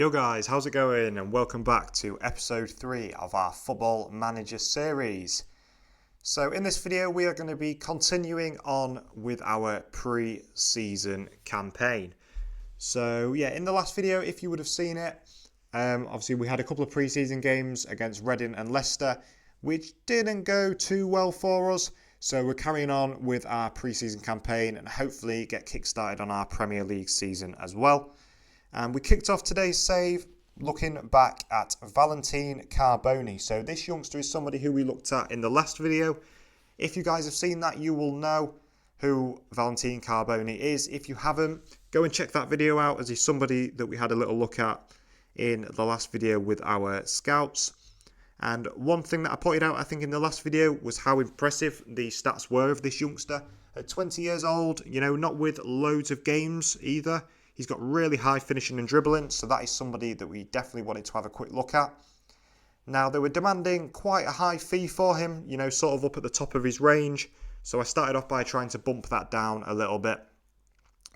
Yo guys, how's it going? And welcome back to episode 3 of our Football Manager series. So in this video we are going to be continuing on with our pre-season campaign. So yeah, in the last video, if you would have seen it, obviously we had a couple of pre-season games against Reading and Leicester, which didn't go too well for us. So we're carrying on with our pre-season campaign and hopefully get kick-started on our Premier League season as well. And we kicked off today's save looking back at Valentine Carboni. So this youngster is somebody who we looked at in the last video. If you guys have seen that, you will know who Valentine Carboni is. If you haven't, go and check that video out, as he's somebody that we had a little look at in the last video with our scouts. And one thing that I pointed out, I think, in the last video was how impressive the stats were of this youngster. At 20 years old, you know, not with loads of games either. He's got really high finishing and dribbling, so that is somebody that we definitely wanted to have a quick look at. Now, they were demanding quite a high fee for him, you know, sort of up at the top of his range. So I started off by trying to bump that down a little bit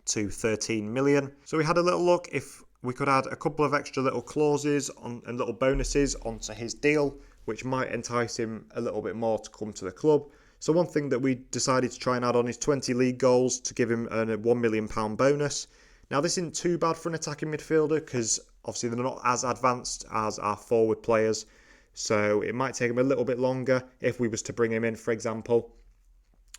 to 13 million. So we had a little look if we could add a couple of extra little clauses and little bonuses onto his deal, which might entice him a little bit more to come to the club. So one thing that we decided to try and add on is 20 league goals to give him a £1 million bonus. Now, this isn't too bad for an attacking midfielder because obviously they're not as advanced as our forward players. So it might take him a little bit longer if we was to bring him in, for example,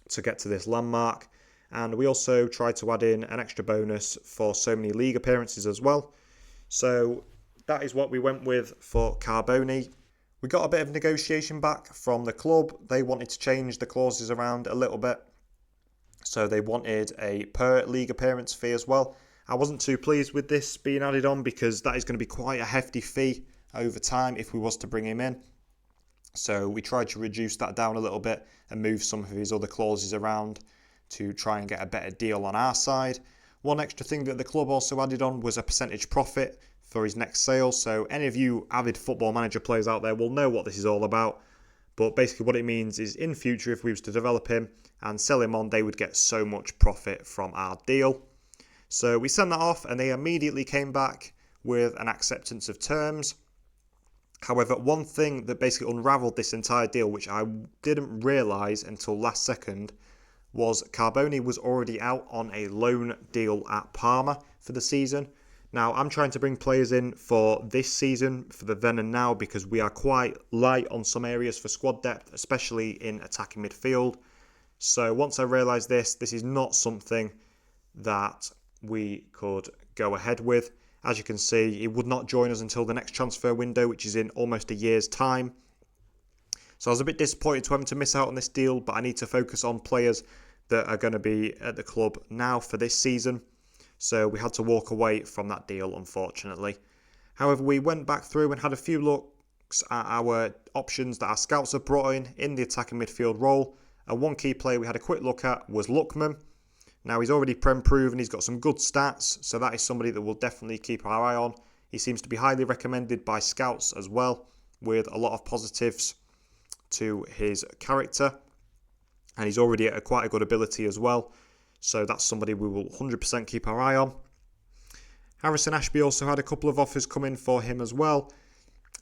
to get to this landmark. And we also tried to add in an extra bonus for so many league appearances as well. So that is what we went with for Carboni. We got a bit of negotiation back from the club. They wanted to change the clauses around a little bit. So they wanted a per league appearance fee as well. I wasn't too pleased with this being added on because that is going to be quite a hefty fee over time if we was to bring him in. So we tried to reduce that down a little bit and move some of his other clauses around to try and get a better deal on our side. One extra thing that the club also added on was a percentage profit for his next sale. So any of you avid Football Manager players out there will know what this is all about. But basically what it means is in future, if we was to develop him and sell him on, they would get so much profit from our deal. So we sent that off and they immediately came back with an acceptance of terms. However, one thing that basically unravelled this entire deal, which I didn't realise until last second, was Carboni was already out on a loan deal at Parma for the season. Now, I'm trying to bring players in for this season, for the then and now, because we are quite light on some areas for squad depth, especially in attacking midfield. So once I realised this is not something that we could go ahead with. As you can see, he would not join us until the next transfer window, which is in almost a year's time. So I was a bit disappointed to having to miss out on this deal, but I need to focus on players that are going to be at the club now for this season. So we had to walk away from that deal, unfortunately. However, we went back through and had a few looks at our options that our scouts have brought in the attacking midfield role. And one key player we had a quick look at was Lookman. Now, he's already Prem proven, he's got some good stats, so that is somebody that we'll definitely keep our eye on. He seems to be highly recommended by scouts as well, with a lot of positives to his character. And he's already at quite a good ability as well, so that's somebody we will 100% keep our eye on. Harrison Ashby also had a couple of offers come in for him as well.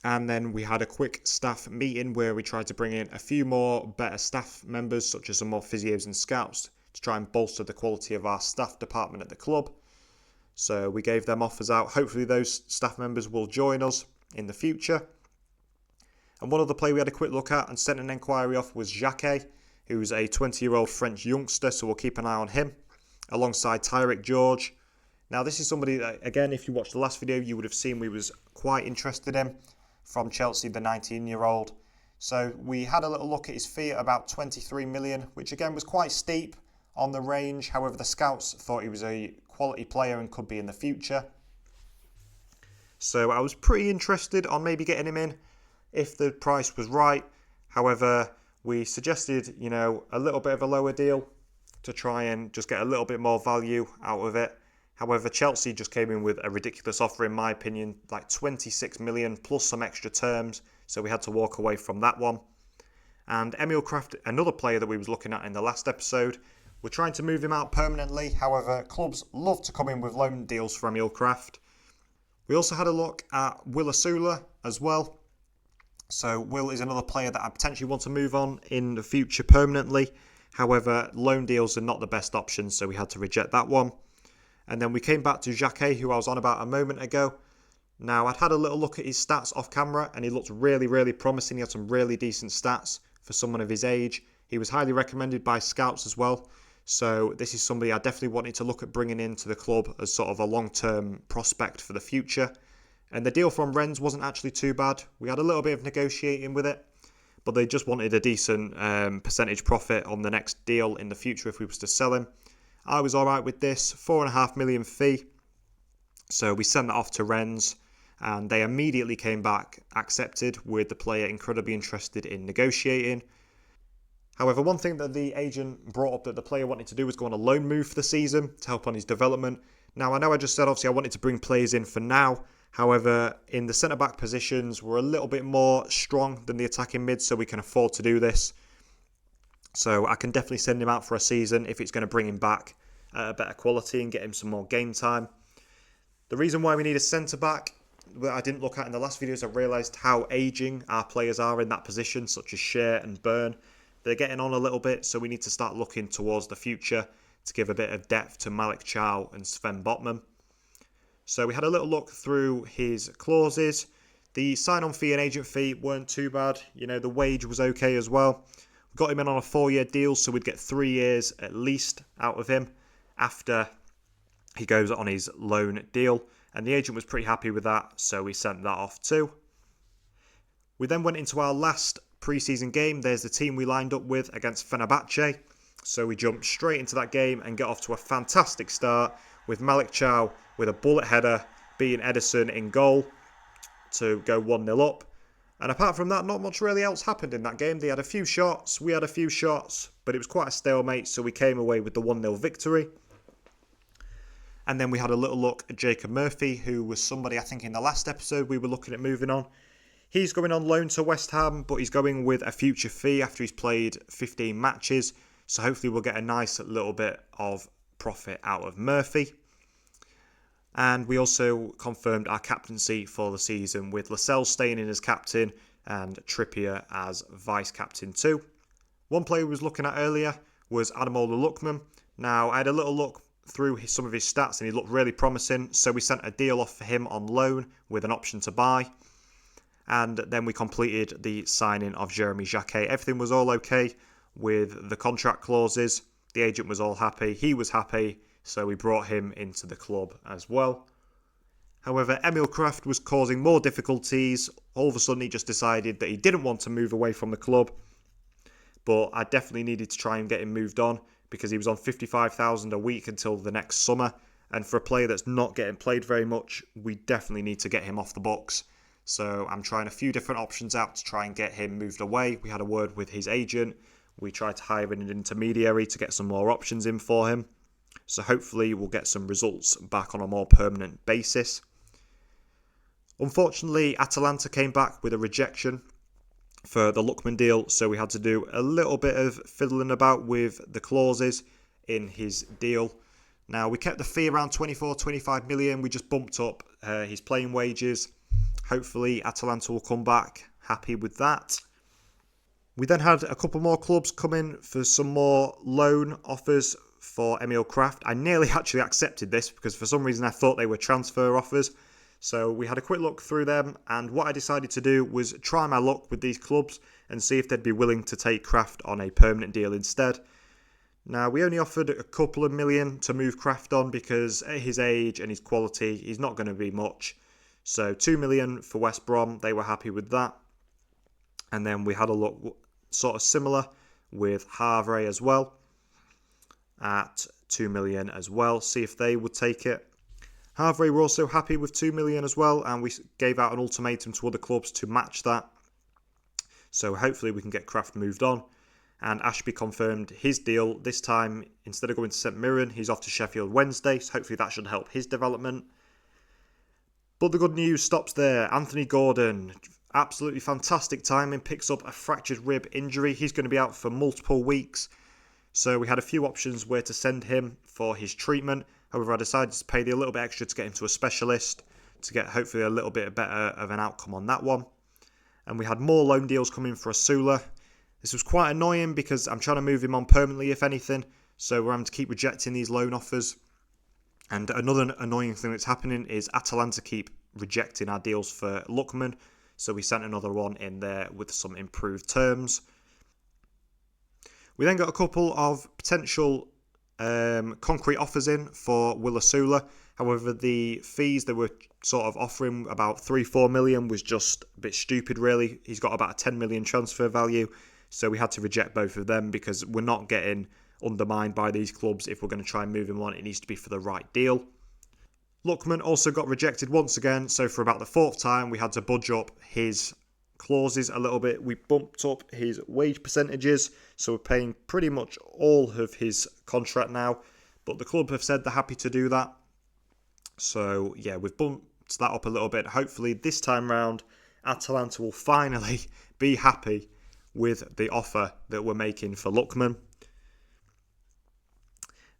And then we had a quick staff meeting where we tried to bring in a few more better staff members, such as some more physios and scouts, to try and bolster the quality of our staff department at the club. So we gave them offers out. Hopefully those staff members will join us in the future. And one other player we had a quick look at and sent an inquiry off was Jacquet, who's a 20-year-old French youngster, so we'll keep an eye on him, alongside Tyrick George. Now this is somebody that, again, if you watched the last video, you would have seen we was quite interested in, from Chelsea, the 19-year-old. So we had a little look at his fee at about 23 million, which again was quite steep on the range. However, the scouts thought he was a quality player and could be in the future. So I was pretty interested on maybe getting him in if the price was right. However, we suggested, you know, a little bit of a lower deal to try and just get a little bit more value out of it. However, Chelsea just came in with a ridiculous offer, in my opinion, like 26 million plus some extra terms. So we had to walk away from that one. And Emil Kraft, another player that we was looking at in the last episode, we're trying to move him out permanently. However, clubs love to come in with loan deals for Emil Kraft. We also had a look at Will Asula as well. So Will is another player that I potentially want to move on in the future permanently. However, loan deals are not the best option, so we had to reject that one. And then we came back to Jacquet, who I was on about a moment ago. Now, I'd had a little look at his stats off camera, and he looked really, really promising. He had some really decent stats for someone of his age. He was highly recommended by scouts as well. So this is somebody I definitely wanted to look at bringing into the club as sort of a long-term prospect for the future. And the deal from Rennes wasn't actually too bad. We had a little bit of negotiating with it, but they just wanted a decent percentage profit on the next deal in the future if we was to sell him. I was alright with this, $4.5 million fee. So we sent that off to Rennes, and they immediately came back, accepted, with the player incredibly interested in negotiating. However, one thing that the agent brought up that the player wanted to do was go on a loan move for the season to help on his development. Now, I know I just said obviously I wanted to bring players in for now. However, in the centre-back positions, we're a little bit more strong than the attacking mid, so we can afford to do this. So I can definitely send him out for a season if it's going to bring him back at a better quality and get him some more game time. The reason why we need a centre-back that I didn't look at in the last videos, I realised how ageing our players are in that position, such as Shea and Byrne. They're getting on a little bit, so we need to start looking towards the future to give a bit of depth to Malik Chow and Sven Botman. So we had a little look through his clauses. The sign-on fee and agent fee weren't too bad. You know, the wage was okay as well. We got him in on a 4-year deal, so we'd get 3 years at least out of him after he goes on his loan deal. And the agent was pretty happy with that, so we sent that off too. We then went into our last pre-season game. There's the team we lined up with against Fenerbahce. So we jumped straight into that game and get off to a fantastic start with Malik Chow with a bullet header beating Edison in goal to go 1-0 up. And apart from that, not much really else happened in that game. They had a few shots, we had a few shots, but it was quite a stalemate, so we came away with the 1-0 victory. And then we had a little look at Jacob Murphy, who was somebody I think in the last episode we were looking at moving on. He's going on loan to West Ham, but he's going with a future fee after he's played 15 matches. So hopefully we'll get a nice little bit of profit out of Murphy. And we also confirmed our captaincy for the season with Lascelles staying in as captain and Trippier as vice-captain too. One player we was looking at earlier was Ademola Lookman. Now, I had a little look through some of his stats and he looked really promising, so we sent a deal off for him on loan with an option to buy. And then we completed the signing of Jeremy Jacquet. Everything was all okay with the contract clauses. The agent was all happy. He was happy. So we brought him into the club as well. However, Emil Kraft was causing more difficulties. All of a sudden, he just decided that he didn't want to move away from the club. But I definitely needed to try and get him moved on because he was on $55,000 a week until the next summer. And for a player that's not getting played very much, we definitely need to get him off the books. So I'm trying a few different options out to try and get him moved away. We had a word with his agent. We tried to hire an intermediary to get some more options in for him. So hopefully we'll get some results back on a more permanent basis. Unfortunately, Atalanta came back with a rejection for the Lookman deal, so we had to do a little bit of fiddling about with the clauses in his deal. Now, we kept the fee around 24-25 million. We just bumped up his playing wages. Hopefully, Atalanta will come back happy with that. We then had a couple more clubs come in for some more loan offers for Emil Kraft. I nearly actually accepted this because for some reason I thought they were transfer offers. So we had a quick look through them, and what I decided to do was try my luck with these clubs and see if they'd be willing to take Kraft on a permanent deal instead. Now, we only offered a couple of million to move Kraft on because at his age and his quality, he's not going to be much. So 2 million for West Brom, they were happy with that. And then we had a look sort of similar with Havre as well at 2 million as well, see if they would take it. Havre were also happy with 2 million as well, and we gave out an ultimatum to other clubs to match that. So hopefully we can get Kraft moved on. And Ashby confirmed his deal. This time, instead of going to St Mirren, he's off to Sheffield Wednesday, so hopefully that should help his development. But the good news stops there. Anthony Gordon, absolutely fantastic timing, picks up a fractured rib injury. He's going to be out for multiple weeks. So we had a few options where to send him for his treatment. However, I decided to pay a little bit extra to get him to a specialist to get hopefully a little bit better of an outcome on that one. And we had more loan deals coming for Asula. This was quite annoying because I'm trying to move him on permanently, if anything. So we're having to keep rejecting these loan offers. And another annoying thing that's happening is Atalanta keep rejecting our deals for Lookman. So we sent another one in there with some improved terms. We then got a couple of potential concrete offers in for Will Asula. However, the fees they were sort of offering, about 3-4 million, was just a bit stupid, really. He's got about a 10 million transfer value. So we had to reject both of them because we're not getting undermined by these clubs. If we're going to try and move him on, it needs to be for the right deal. Lookman also got rejected once again, so for about the fourth time we had to budge up his clauses a little bit. We bumped up his wage percentages, so we're paying pretty much all of his contract now, but the club have said they're happy to do that. So yeah, we've bumped that up a little bit. Hopefully this time round Atalanta will finally be happy with the offer that we're making for Lookman.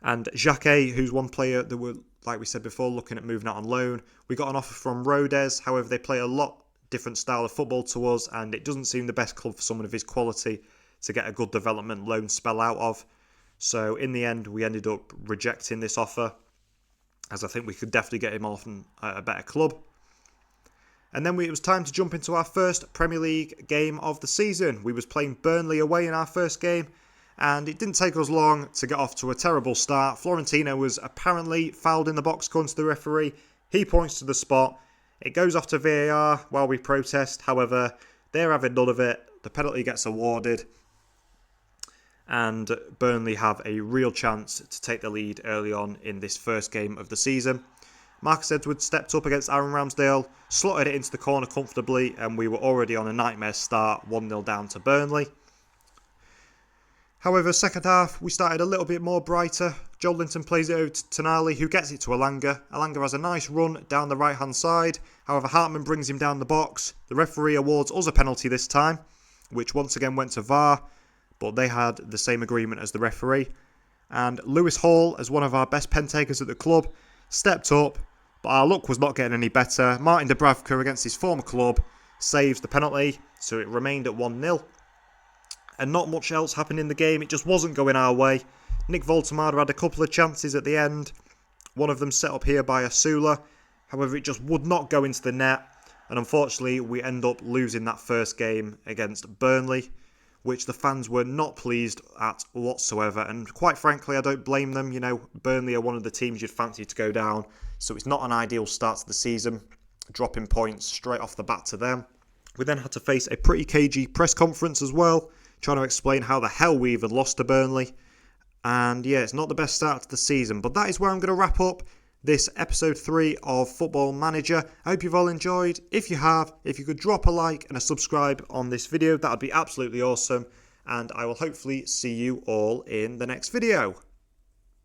And Jacquet, who's one player that we're, like we said before, looking at moving out on loan. We got an offer from Rodez. However, they play a lot different style of football to us, and it doesn't seem the best club for someone of his quality to get a good development loan spell out of. So in the end, we ended up rejecting this offer, as I think we could definitely get him off at a better club. And then it was time to jump into our first Premier League game of the season. We was playing Burnley away in our first game, and it didn't take us long to get off to a terrible start. Florentino was apparently fouled in the box according to the referee. He points to the spot. It goes off to VAR while we protest. However, they're having none of it. The penalty gets awarded, and Burnley have a real chance to take the lead early on in this first game of the season. Marcus Edwards stepped up against Aaron Ramsdale, slotted it into the corner comfortably, and we were already on a nightmare start, 1-0 down to Burnley. However, second half, we started a little bit more brighter. Joe Linton plays it over to Tonali, who gets it to Elanga. Elanga has a nice run down the right-hand side. However, Hartman brings him down the box. The referee awards us a penalty this time, which once again went to VAR, but they had the same agreement as the referee. And Lewis Hall, as one of our best pen takers at the club, stepped up, but our luck was not getting any better. Martin Dubravka, against his former club, saves the penalty, so it remained at 1-0. And not much else happened in the game. It just wasn't going our way. Nick Voltemada had a couple of chances at the end. One of them set up here by Asula. However, it just would not go into the net. And unfortunately, we end up losing that first game against Burnley, which the fans were not pleased at whatsoever. And quite frankly, I don't blame them. You know, Burnley are one of the teams you'd fancy to go down. So it's not an ideal start to the season, dropping points straight off the bat to them. We then had to face a pretty cagey press conference as well, trying to explain how the hell we even lost to Burnley. And yeah, it's not the best start to the season. But that is where I'm going to wrap up this episode 3 of Football Manager. I hope you've all enjoyed. If you have, if you could drop a like and a subscribe on this video, that would be absolutely awesome. And I will hopefully see you all in the next video.